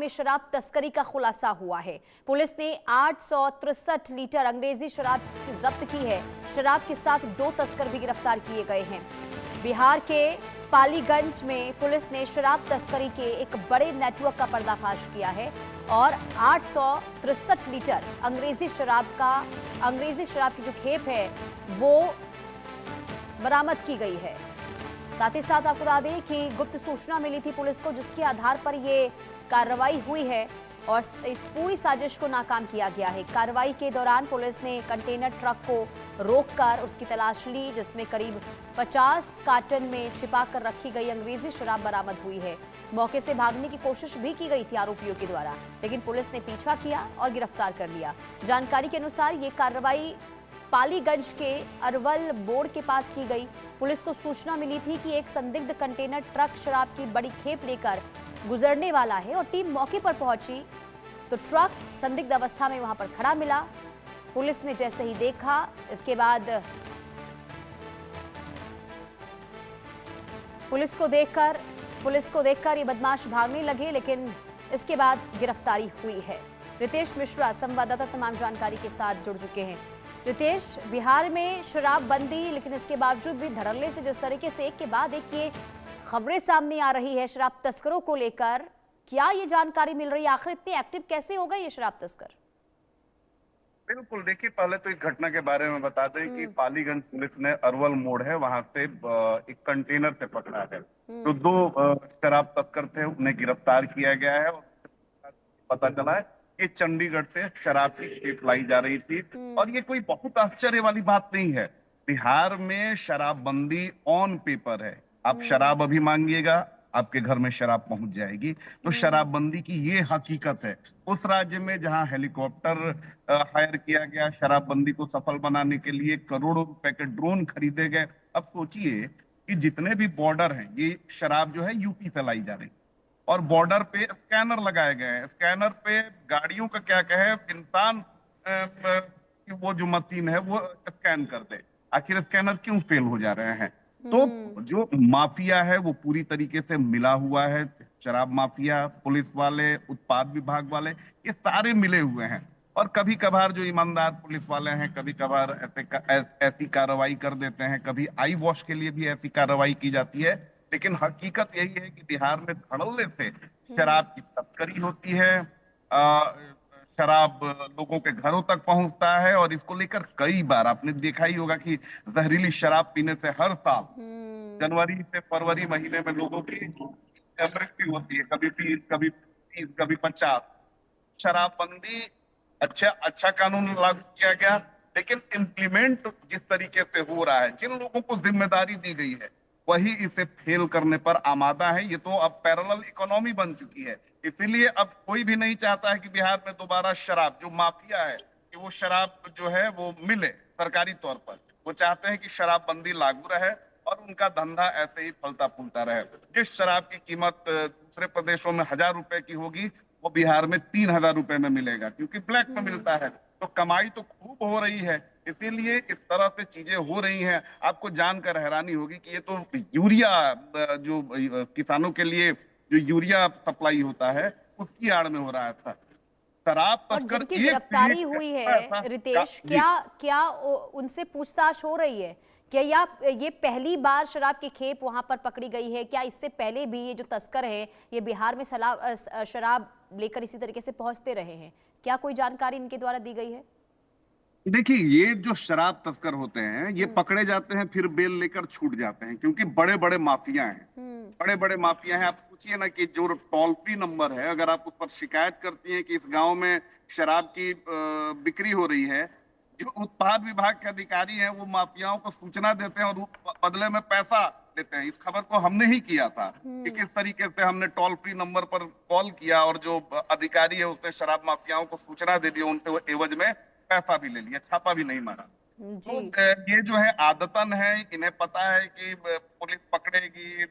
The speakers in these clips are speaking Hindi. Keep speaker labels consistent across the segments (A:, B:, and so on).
A: में शराब तस्करी का खुलासा हुआ है। पुलिस ने 863 लीटर अंग्रेजी शराब जब्त की है। शराब के साथ 2 तस्कर भी गिरफ्तार किए गए हैं। बिहार के पालीगंज में पुलिस ने शराब तस्करी के एक बड़े नेटवर्क का पर्दाफाश किया है और 863 लीटर अंग्रेजी शराब की जो खेप है वो बरामद की गई है। साथ ही साथ आपको बता दें कि गुप्त सूचना मिली थी पुलिस को, जिसके आधार पर ये कार्रवाई हुई है और इस पूरी साजिश को नाकाम किया गया है। कार्रवाई के दौरान पुलिस ने कंटेनर ट्रक को रोककर उसकी तलाश ली, जिसमें करीब 50 कार्टन में छिपाकर रखी गई अंग्रेजी शराब बरामद हुई है। मौके से भागने की कोशिश भी की गई थी आरोपियों के द्वारा, लेकिन पुलिस ने पीछा किया और गिरफ्तार कर लिया। जानकारी के अनुसार ये कार्रवाई पालीगंज के अरवल मोड़ के पास की गई। पुलिस को सूचना मिली थी कि एक संदिग्ध कंटेनर ट्रक शराब की बड़ी खेप लेकर गुजरने वाला है और टीम मौके पर पहुंची तो ट्रक संदिग्ध अवस्था में वहां पर खड़ा मिला। पुलिस ने जैसे ही देखा, इसके बाद पुलिस को देखकर ये बदमाश भागने लगे, लेकिन इसके बाद गिरफ्तारी हुई है। रितेश मिश्रा संवाददाता तमाम जानकारी के साथ जुड़ चुके हैं। रितेश, बिहार में शराब बंदी, लेकिन इसके बावजूद भी धड़ल्ले से जिस तरीके से एक के बाद एक ये खबरें सामने आ रही है शराब तस्करों को लेकर, क्या ये जानकारी मिल रही है? आखिर इतने एक्टिव कैसे हो गए ये शराब तस्कर?
B: बिल्कुल, देखिए पहले तो इस घटना के बारे में बता दें कि पालीगंज पुलिस ने अरवल मोड़ है वहां से एक कंटेनर से पकड़ा है। तो 2 शराब तस्कर थे, उन्हें गिरफ्तार किया गया है और पता चला है कि चंडीगढ़ से शराब की खेप लाई जा रही थी। और ये कोई बहुत आश्चर्य वाली बात नहीं है। बिहार में शराबबंदी ऑन पेपर है। आप शराब अभी मांगिएगा, आपके घर में शराब पहुंच जाएगी। तो शराबबंदी की ये हकीकत है। उस राज्य में जहां हेलीकॉप्टर हायर किया गया शराबबंदी को सफल बनाने के लिए, करोड़ों रुपए के ड्रोन खरीदे गए। अब सोचिए कि जितने भी बॉर्डर हैं, ये शराब जो है यूपी से लाई जा रही है और बॉर्डर पे स्कैनर लगाए गए हैं। स्कैनर पे गाड़ियों का क्या कहे, इंसान वो जो मशीन है वो स्कैन कर दे। आखिर स्कैनर क्यों फेल हो जा रहे हैं? तो जो माफिया है वो पूरी तरीके से मिला हुआ है। शराब माफिया, पुलिस वाले, उत्पाद विभाग वाले, ये सारे मिले हुए हैं। और कभी कभार जो ईमानदार पुलिस वाले हैं, कभी कभार ऐसी कार्रवाई कर देते हैं, कभी आई वॉश के लिए भी ऐसी कार्रवाई की जाती है। लेकिन हकीकत यही है कि बिहार में धड़ल्ले से शराब की तस्करी होती है। शराब लोगों के घरों तक पहुंचता है और इसको लेकर कई बार आपने देखा ही होगा कि जहरीली शराब पीने से हर साल जनवरी से फरवरी महीने में लोगों की मृत्यु होती है। कभी 30, कभी 30, कभी 50। शराबबंदी अच्छा कानून लागू किया गया, लेकिन इम्प्लीमेंट जिस तरीके से हो रहा है, जिन लोगों को जिम्मेदारी दी गई है वही इसे फेल करने पर आमादा है। ये तो अब पैरेलल इकोनॉमी बन चुकी है। इसीलिए अब कोई भी नहीं चाहता है कि बिहार में दोबारा शराब, जो माफिया है, कि वो शराब जो है वो मिले सरकारी तौर पर। वो चाहते हैं कि शराबबंदी लागू रहे और उनका धंधा ऐसे ही फलता फूलता रहे। जिस शराब की कीमत दूसरे प्रदेशों में 1000 रुपए की होगी, वो बिहार में 3000 रुपए में मिलेगा, क्योंकि ब्लैक में मिलता है। तो कमाई तो खूब हो रही है। इसीलिए इस तरह से चीजें हो रही हैं। आपको जानकर हैरानी होगी कि ये तो यूरिया, जो किसानों के लिए जो यूरिया सप्लाई होता है, उसकी आड़ में हो रहा था। शराब
A: और
B: तस्कर
A: जिनकी
B: एक से
A: गिरफ्तारी
B: एक
A: हुई
B: ऐसा
A: है रितेश,
B: जी।
A: क्या उनसे पूछताछ हो रही है? क्या ये पहली बार शराब की खेप वहां पर पकड़ी गई है? क्या इससे पहले भी ये जो तस्कर है ये बिहार में शराब लेकर इसी तरीके से पहुंचते रहे हैं? क्या कोई जानकारी इनके द्वारा दी गई है?
B: देखिए, ये जो शराब तस्कर होते हैं, ये पकड़े जाते हैं फिर बेल लेकर छूट जाते हैं, क्योंकि बड़े बड़े माफिया हैं। बड़े बड़े माफिया हैं। आप सोचिए ना कि जो टोल फ्री नंबर है, अगर आप उस पर शिकायत करती हैं कि इस गांव में शराब की बिक्री हो रही है, जो उत्पाद विभाग के अधिकारी हैं वो माफियाओं को सूचना देते हैं और बदले में पैसा देते हैं। इस खबर को हमने ही किया था कि किस तरीके से हमने टोल फ्री नंबर पर कॉल किया और जो अधिकारी है उसने शराब माफियाओं को सूचना दे दी, उनसे वो एवज में पैसा भी ले लिया, छापा भी नहीं मारा। तो
A: जी।
B: ये जो है आदतन है, इन्हें पता है कि पुलिस पकड़ेगी,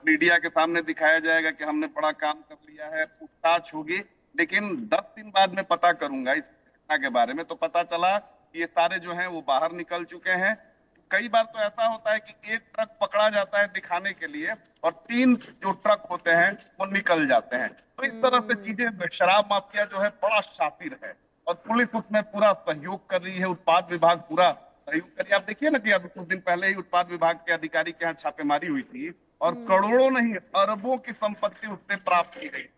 B: मीडिया के सामने दिखाया जाएगा कि हमने बड़ा काम कर लिया है, पूछताछ होगी। लेकिन 10 दिन बाद मैं पता करूंगा इस घटना के बारे में, तो पता चला कि ये सारे जो हैं वो बाहर निकल चुके हैं। कई बार तो ऐसा होता है कि एक ट्रक पकड़ा जाता है दिखाने के लिए और 3 जो ट्रक होते हैं वो निकल जाते हैं। तो इस तरह से चीजें, शराब माफिया जो है बड़ा शातिर है और पुलिस उसमें पूरा सहयोग कर रही है, उत्पाद विभाग पूरा सहयोग कर रही है। आप देखिए ना कि अब कुछ दिन पहले ही उत्पाद विभाग के अधिकारी के यहाँ छापेमारी हुई थी और करोड़ों नहीं अरबों की संपत्ति उससे प्राप्त की गई,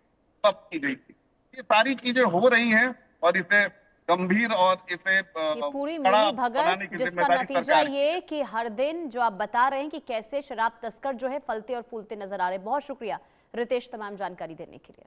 B: तब की गई थी। ये सारी चीजें हो रही हैं और इसे गंभीर और इसे
A: ये पूरी
B: बड़ा
A: मिली
B: बनाने
A: भगत
B: की
A: जिसका
B: जिम्मेदारी
A: नतीजा
B: सरकार की है।
A: ये कि हर दिन जो आप बता रहे हैं कि कैसे शराब तस्कर जो है फलते और फूलते नजर आ रहे हैं। बहुत शुक्रिया रितेश तमाम जानकारी देने के लिए।